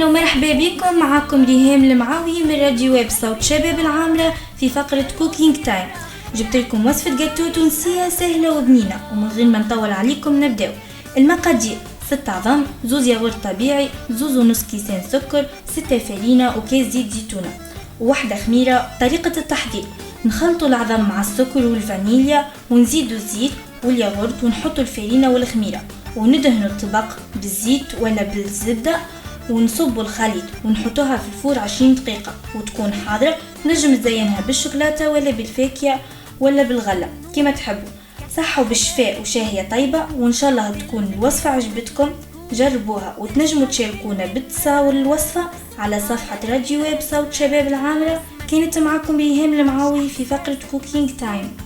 أهلا ومرحبا بكم. معكم ريهام المعاوي من راديو ويب صوت شباب العامرة في فقرة كوكينج تايم. جبت لكم وصفة جاتو تونسية سهلة وبنينة، ومن غير ما نطول عليكم نبداو. المقادير: 6 عظم، 2 ياغورت طبيعي، 2.5 كيسان سكر، 6 فرينة وكاس زيت زيتونة وواحدة خميرة. طريقة التحضير: نخلطوا العظم مع السكر والفانيليا ونزيدوا الزيت والياغورت ونحطوا الفرينة والخميرة وندهنوا الطبق بالزيت ولا بالزبدة ونصبوا الخليط ونحطوها في الفور 20 دقيقة وتكون حاضرة. نجم تزينها بالشوكولاتة ولا بالفاكهة ولا بالغلة كما تحبوا. صحوا بالشفاء وشاهية طيبة، وإن شاء الله تكون الوصفة عجبتكم. جربوها وتنجموا تشاركونا بالتصاور الوصفة على صفحة راديو ويب صوت شباب العامرة. كانت معكم ريهام المعاوي في فقرة كوكينج تايم.